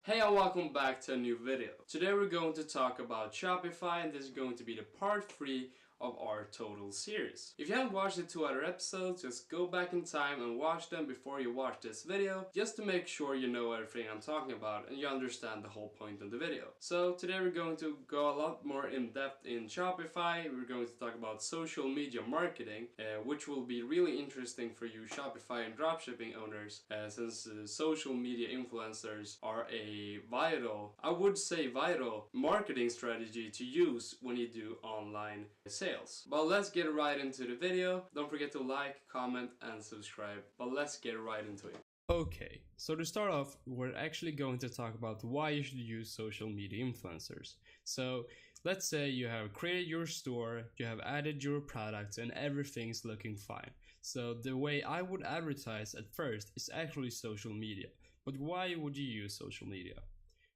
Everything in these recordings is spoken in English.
Hey and welcome back to a new video. Today we're going to talk about Shopify, and this is going to be the part 3 of our total series. If you haven't watched the 2 other episodes, just go back in time and watch them before you watch this video, just to make sure you know everything I'm talking about and you understand the whole point of the video. So today we're going to go a lot more in depth in Shopify. We're going to talk about social media marketing, which will be really interesting for you Shopify and dropshipping owners, since social media influencers are a vital, I would say vital, marketing strategy to use when you do online sales. But let's get right into the video. Don't forget to like, comment and subscribe. But let's get right into it. Okay, so to start off, we're actually going to talk about why you should use social media influencers. So let's say you have created your store, you have added your products and everything's looking fine. So the way I would advertise at first is actually social media. But why would you use social media?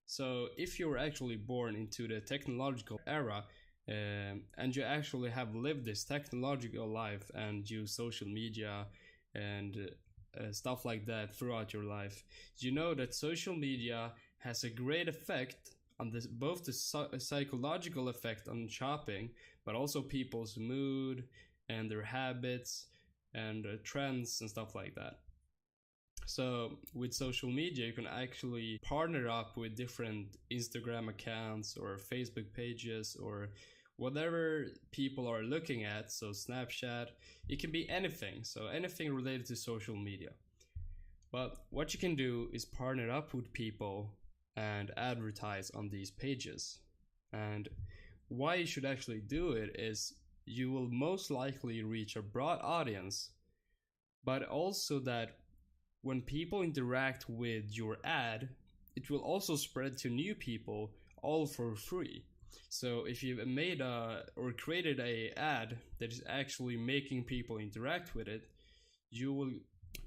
So if you were actually born into the technological era, and you actually have lived this technological life and use social media and stuff like that throughout your life, you know that social media has a great effect on this, both the psychological effect on shopping, but also people's mood and their habits and trends and stuff like that. So with social media, you can actually partner up with different Instagram accounts or Facebook pages or whatever people are looking at. So Snapchat, it can be anything. So anything related to social media. But what you can do is partner up with people and advertise on these pages. And why you should actually do it is you will most likely reach a broad audience, but also that when people interact with your ad, it will also spread to new people, all for free. So if you've made or created a ad that is actually making people interact with it, you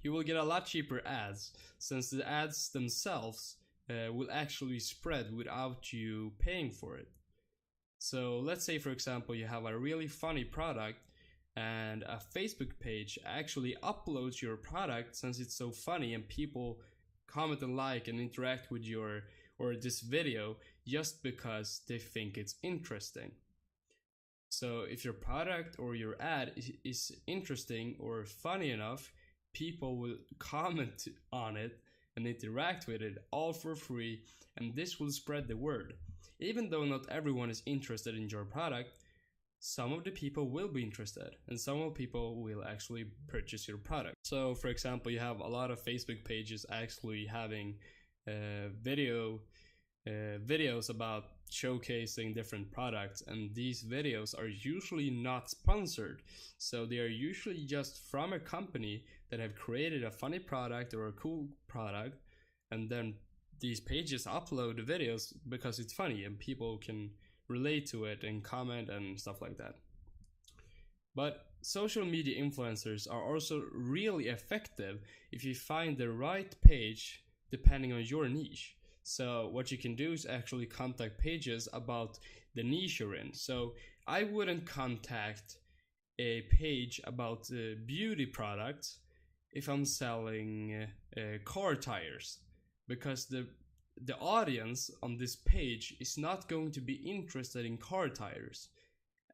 will get a lot cheaper ads, since the ads themselves will actually spread without you paying for it. So let's say, for example, you have a really funny product and a Facebook page actually uploads your product since it's so funny, and people comment and like and interact with your or this video just because they think it's interesting. So if your product or your ad is interesting or funny enough, people will comment on it and interact with it all for free, and this will spread the word. Even though not everyone is interested in your product, some of the people will be interested and some of the people will actually purchase your product. So for example, you have a lot of Facebook pages actually having videos about showcasing different products, and these videos are usually not sponsored. So they are usually just from a company that have created a funny product or a cool product, and then these pages upload the videos because it's funny and people can relate to it and comment and stuff like that. But social media influencers are also really effective if you find the right page depending on your niche. So what you can do is actually contact pages about the niche you're in. So I wouldn't contact a page about beauty products if I'm selling car tires, because the audience on this page is not going to be interested in car tires.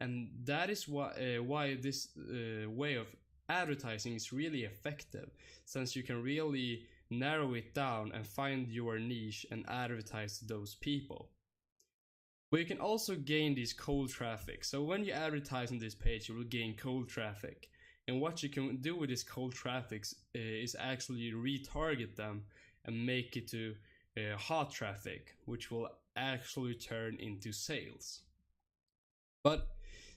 And that is why this way of advertising is really effective, since you can really narrow it down and find your niche and advertise to those people. But you can also gain this cold traffic. So when you advertise on this page, you will gain cold traffic. And what you can do with this cold traffic is actually retarget them and make it to hot traffic, which will actually turn into sales. But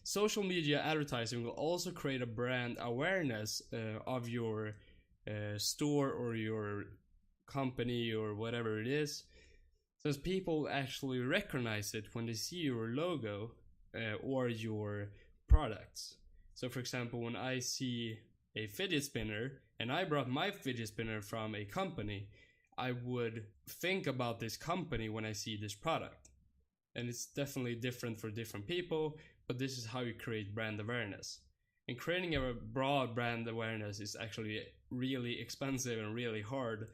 social media advertising will also create a brand awareness of your store or your company or whatever it is, since people actually recognize it when they see your logo or your products. So for example, when I see a fidget spinner and I brought my fidget spinner from a company, I would think about this company when I see this product. And it's definitely different for different people, but this is how you create brand awareness. And creating a broad brand awareness is actually really expensive and really hard,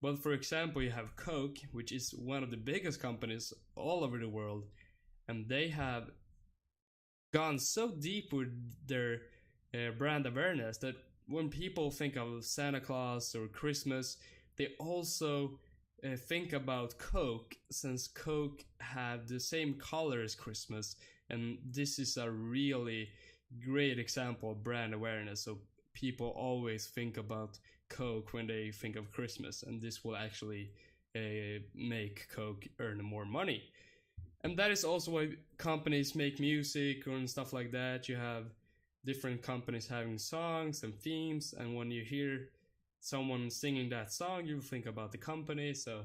But for example, you have Coke, which is one of the biggest companies all over the world, and they have gone so deep with their brand awareness that when people think of Santa Claus or Christmas, they also think about Coke, since Coke have the same color as Christmas, and this is a really great example of brand awareness. So people always think about Coke when they think of Christmas, and this will actually make Coke earn more money. And that is also why companies make music and stuff like that. You have different companies having songs and themes, and when you hear someone singing that song, you think about the company. So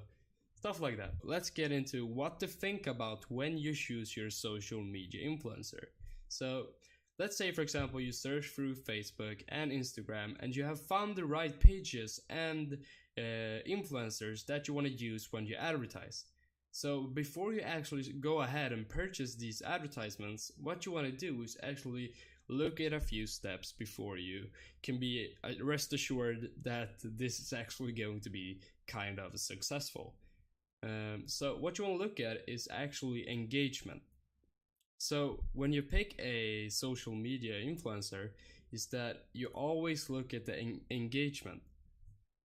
stuff like that. Let's get into what to think about when you choose your social media influencer. So let's say, for example, you search through Facebook and Instagram and you have found the right pages and influencers that you want to use when you advertise. So before you actually go ahead and purchase these advertisements, what you want to do is actually look at a few steps before you can be rest assured that this is actually going to be kind of successful. So what you want to look at is actually engagement. So when you pick a social media influencer, is that you always look at the engagement.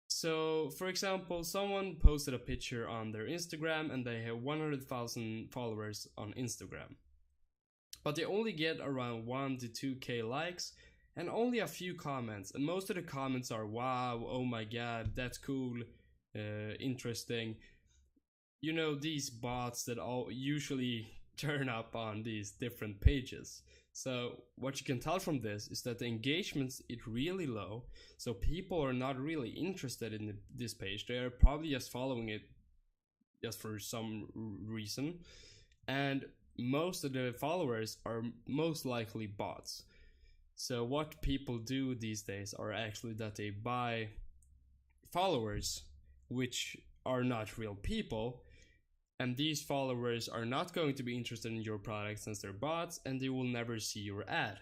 So for example, someone posted a picture on their Instagram and they have 100,000 followers on Instagram, but they only get around 1 to 2k likes and only a few comments, and most of the comments are wow, oh my god, that's cool, interesting. You know, these bots that all usually turn up on these different pages. So what you can tell from this is that the engagement is really low, so people are not really interested in this page. They are probably just following it just for some reason, and most of the followers are most likely bots. So what people do these days are actually that they buy followers which are not real people, and these followers are not going to be interested in your product since they're bots, and they will never see your ad.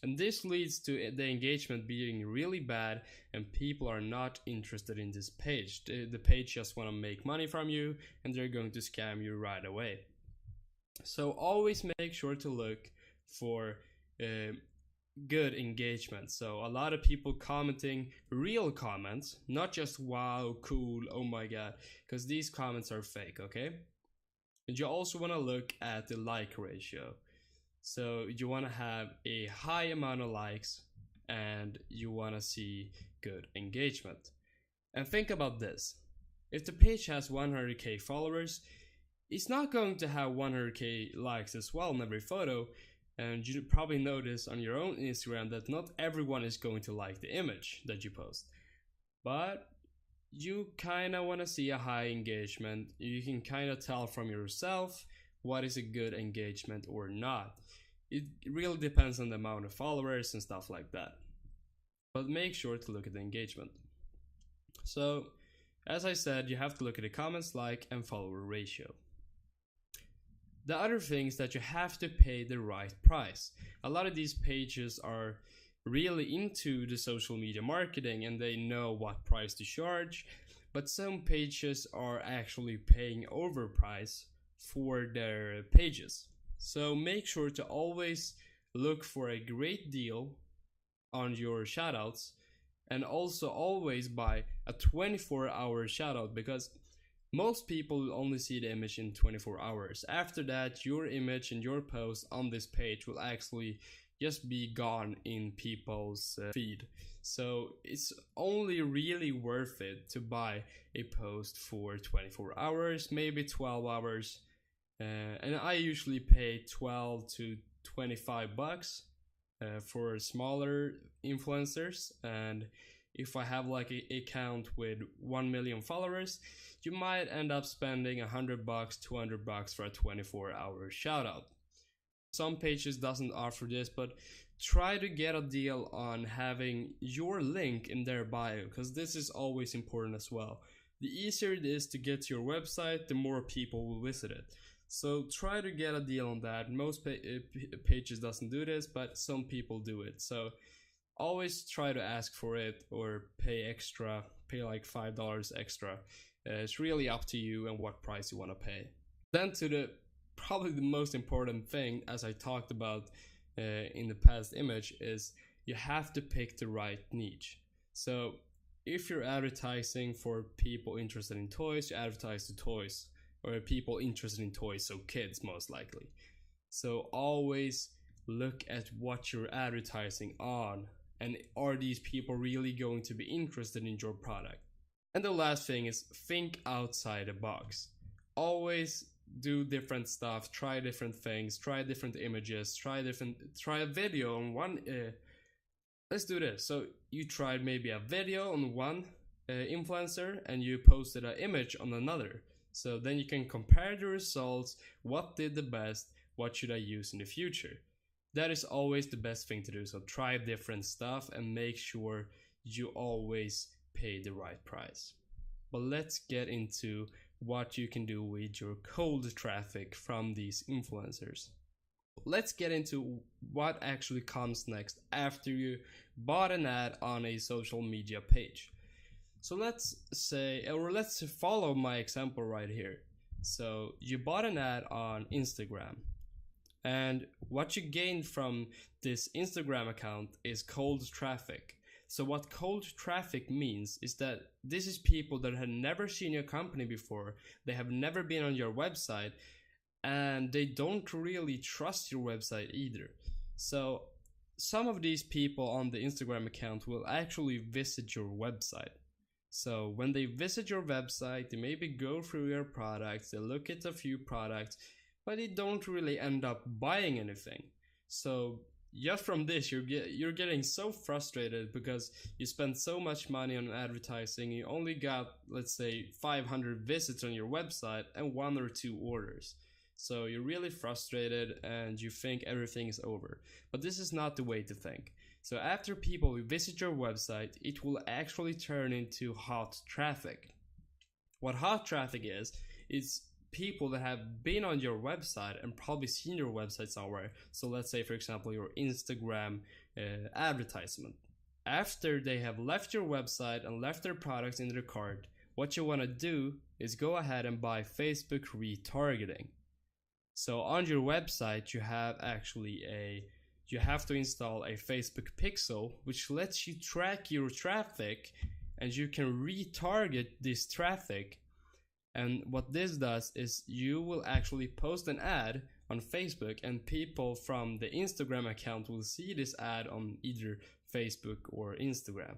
And this leads to the engagement being really bad, and people are not interested in this page. The page just want to make money from you, and they're going to scam you right away. So always make sure to look for good engagement. So a lot of people commenting real comments, not just wow, cool, oh my god, because these comments are fake, okay? And you also want to look at the like ratio. So you want to have a high amount of likes and you want to see good engagement. And think about this. If the page has 100k followers, it's not going to have 100k likes as well in every photo. And you probably notice on your own Instagram that not everyone is going to like the image that you post. But you kind of want to see a high engagement. You can kind of tell from yourself what is a good engagement or not. It really depends on the amount of followers and stuff like that. But make sure to look at the engagement. So, as I said, you have to look at the comments, like, and follower ratio. The other thing is that you have to pay the right price. A lot of these pages are really into the social media marketing and they know what price to charge, but some pages are actually paying overprice for their pages. So make sure to always look for a great deal on your shoutouts, and also always buy a 24-hour shoutout, because most people only see the image in 24 hours. After that, your image and your post on this page will actually just be gone in people's feed. So it's only really worth it to buy a post for 24 hours, maybe 12 hours. And I usually pay 12 to 25 bucks for smaller influencers. And if I have like a account with 1 million followers, you might end up spending 100 bucks, 200 bucks for a 24-hour shoutout. Some pages doesn't offer this, but try to get a deal on having your link in their bio, because this is always important as well. The easier it is to get to your website, the more people will visit it. So try to get a deal on that. Most pages doesn't do this, but some people do it. So always try to ask for it or pay extra pay like $5 extra. It's really up to you and what price you want to pay. Then to the probably the most important thing, as I talked about in the past image, is you have to pick the right niche. So if you're advertising for people interested in toys, you advertise to toys, or people interested in toys, so kids most likely. So always look at what you're advertising on, and are these people really going to be interested in your product? And the last thing is think outside the box. Always do different stuff, try different things, try different images, try a video on one. Let's do this. So you tried maybe a video on one influencer and you posted an image on another. So then you can compare the results, what did the best, what should I use in the future. That is always the best thing to do. So try different stuff and make sure you always pay the right price. But let's get into what you can do with your cold traffic from these influencers. Let's get into what actually comes next after you bought an ad on a social media page. So let's follow my example right here. So you bought an ad on Instagram, and what you gained from this Instagram account is cold traffic. So what cold traffic means is that this is people that have never seen your company before, they have never been on your website, and they don't really trust your website either. So some of these people on the Instagram account will actually visit your website. So when they visit your website, they maybe go through your products, they look at a few products, but they don't really end up buying anything. So just from this, you're getting so frustrated because you spent so much money on advertising, you only got, let's say, 500 visits on your website and 1 or 2 orders. So you're really frustrated and you think everything is over. But this is not the way to think. So after people visit your website, it will actually turn into hot traffic. What hot traffic is people that have been on your website and probably seen your website somewhere. So let's say, for example, your Instagram advertisement. After they have left your website and left their products in their cart, what you want to do is go ahead and buy Facebook retargeting. So on your website, you have to install a Facebook pixel, which lets you track your traffic, and you can retarget this traffic. And what this does is you will actually post an ad on Facebook, and people from the Instagram account will see this ad on either Facebook or Instagram.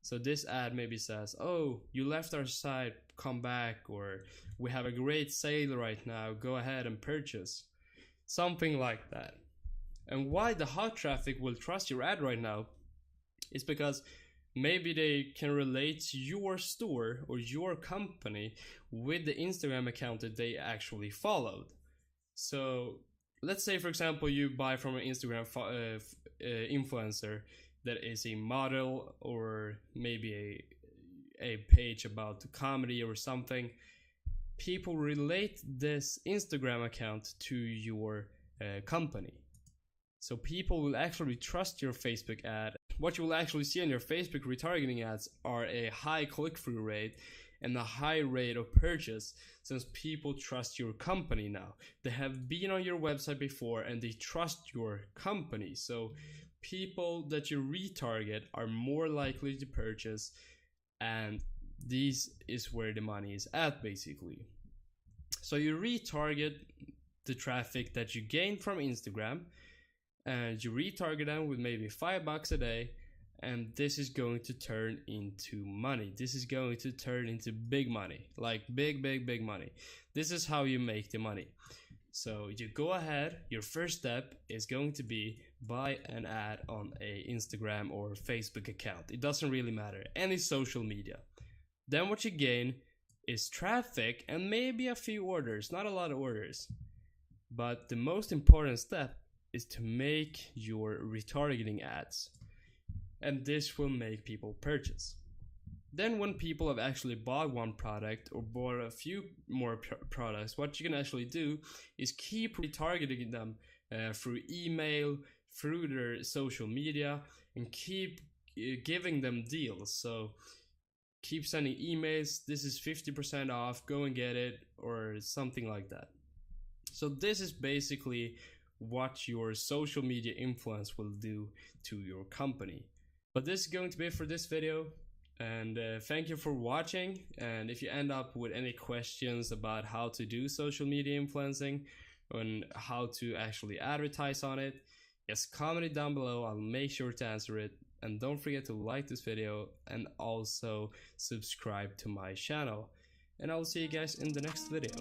So this ad maybe says, oh, you left our site, come back, or we have a great sale right now, go ahead and purchase. Something like that. And why the hot traffic will trust your ad right now is because maybe they can relate your store or your company with the Instagram account that they actually followed. So let's say, for example, you buy from an Instagram influencer that is a model, or maybe a page about comedy or something. People relate this Instagram account to your company. So people will actually trust your Facebook ad. What you will actually see on your Facebook retargeting ads are a high click-through rate and a high rate of purchase, since people trust your company now. They have been on your website before and they trust your company. So people that you retarget are more likely to purchase, and this is where the money is at, basically. So you retarget the traffic that you gain from Instagram, and you retarget them with maybe $5 a day, and this is going to turn into money. This is going to turn into big money, like big money. This is how you make the money. So you go ahead, your first step is going to be buy an ad on a Instagram or Facebook account. It doesn't really matter, any social media. Then what you gain is traffic and maybe a few orders, not a lot of orders. But the most important step is to make your retargeting ads, and this will make people purchase. Then when people have actually bought one product or bought a few more products, what you can actually do is keep retargeting them through email, through their social media, and keep giving them deals. So keep sending emails, this is 50% off, go and get it, or something like that. So this is basically what your social media influence will do to your company. But this is going to be it for this video, and thank you for watching. And if you end up with any questions about how to do social media influencing and how to actually advertise on it, just comment it down below. I'll make sure to answer it. And don't forget to like this video and also subscribe to my channel. And I'll see you guys in the next video.